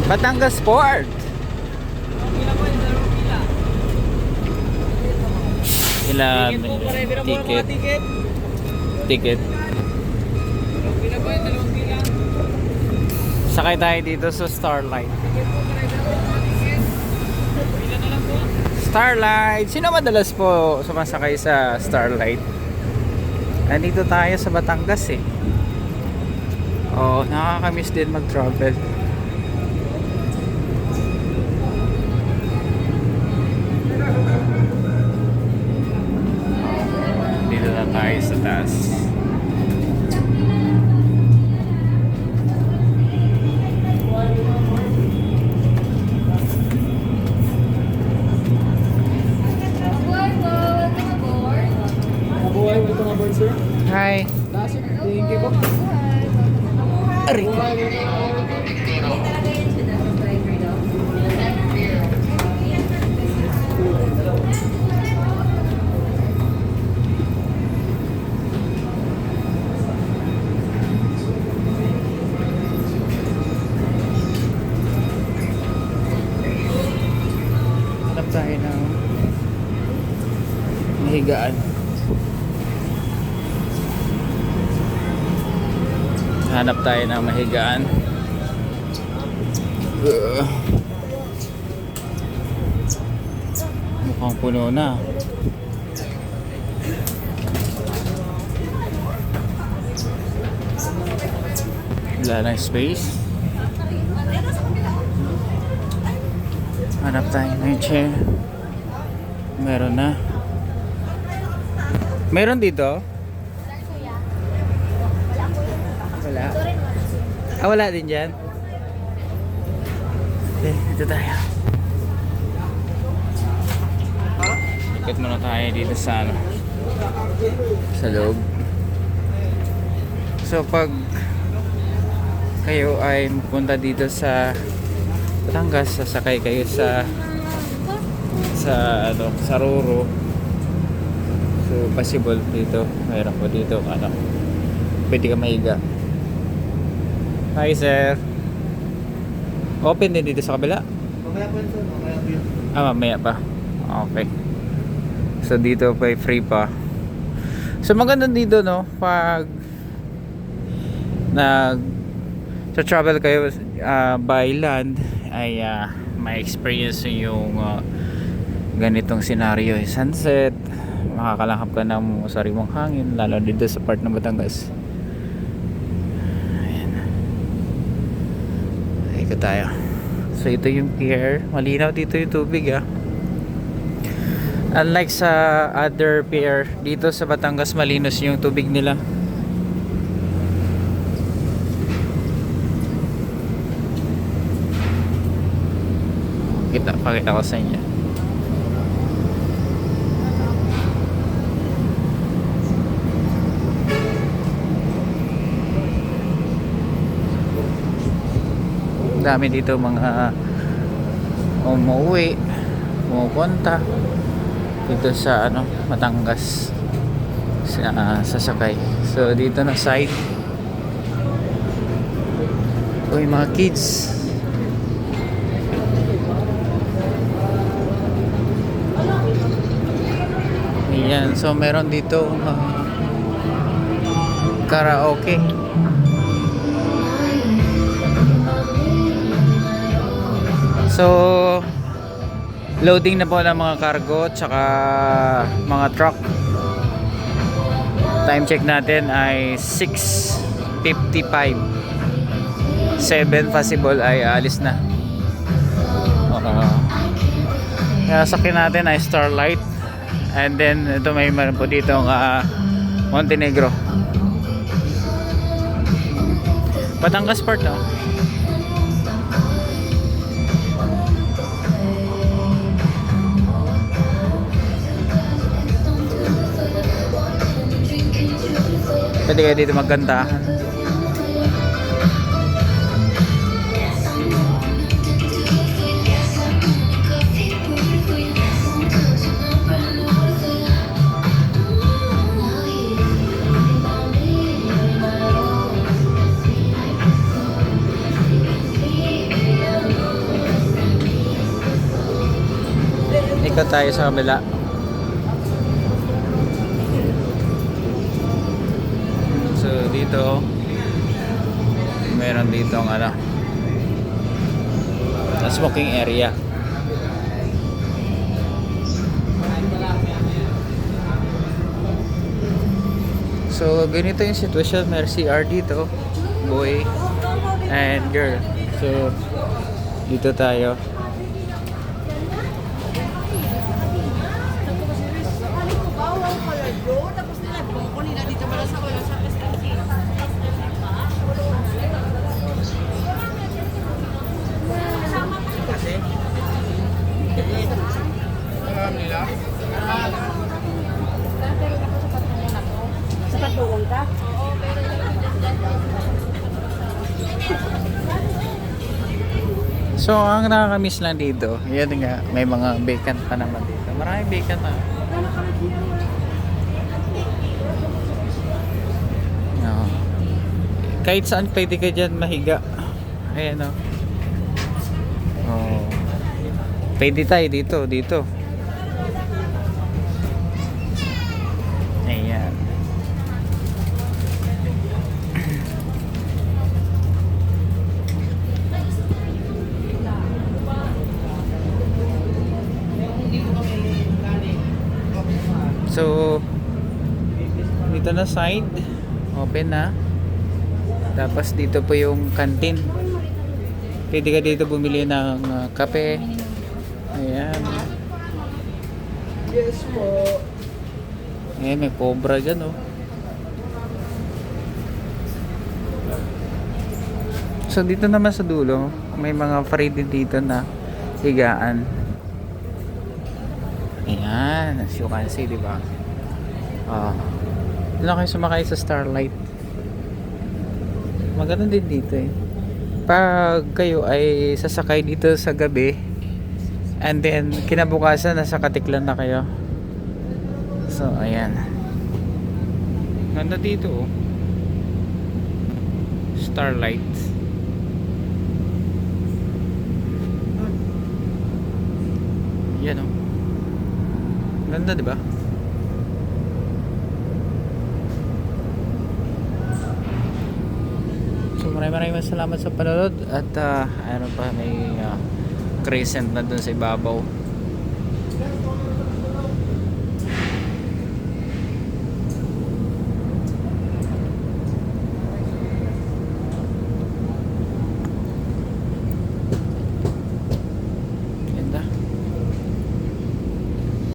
Batangas Port. Ilan ticket? Ticket. Sakay tayo dito sa Starlight. Starlight. Sino madalas po sumasakay sa Starlight? Nandito tayo sa Batangas eh. Oh, nakakamiss din mag-travel. Dito na tayo sa taas. Hi. Thank you po. Aray. Hanap tayo ng mahigaan. Hanap tayo ng mahigaan. Mukhang puno na. Wala na space. Hanap tayo ng chair. Meron na. Meron dito? Wala. Ah, wala din dyan. Okay, dito tayo. Ikot muna tayo dito sa ano, sa loob. So pag kayo ay pupunta dito sa Batangas, sasakay kayo sa ano, sa Roro. So possible dito, mayroon po dito ano, pwede ka mahiga. Hi sir. Open din dito sa kabila? Mamaya po ito, mamaya po yun. Ah, mamaya pa. Okay. So dito pa free pa. So maganda dito no, pag sa travel kayo by land ay may experience yung ganitong scenario, sunset, makakalanghap ka ng sariwang hangin lalo dito sa part ng Batangas. Ikot tayo. So ito yung pier, malinaw dito yung tubig unlike sa other pier dito sa Batangas malinos yung tubig nila. Pakita ko sa inyo. Dami dito mga umuwi, pumupunta dito sa ano, Batangas sa sasakay. So dito na side. Uy, mga kids. Ayan, so meron dito karaoke. So loading na po ng mga cargo tsaka mga truck. Time check natin ay 6:55. 7 possible ay alis na. Kaya sakyan natin ay Starlight. And then ito may meron po dito Montenegro. Batangas Port Pwede kayo dito magkantahan. Ikot tayo sa kabila. So dito meron dito ang ano, smoking area. So ganito yung sitwasyon. May CR dito, boy and girl. So dito tayo. So ang nakakamiss lang dito, yan nga, may mga vacant pa naman dito. Maraming vacant na. No. Kahit saan pwede ka dyan mahiga. Ayan o. Oh. Pwede tayo dito. Ayan. So dito na side, open na. Tapos dito po yung canteen. Pwede ka dito bumili ng kape. Ayan. Yes po. Ayan, may cobra dyan oh. So dito naman sa dulo, may mga free din dito na higaan. Ayan, as you can see, di ba? Doon lang kayo sumakay sa Starlight. Maganda din dito eh. Pag kayo ay sasakay dito sa gabi, and then kinabukasan nasa Katiklan na kayo. So ayan, ganda dito oh. Starlight. Yan oh, ganda diba? So maraming salamat sa panonood. At ano pa, may crescent na dun sa ibabaw.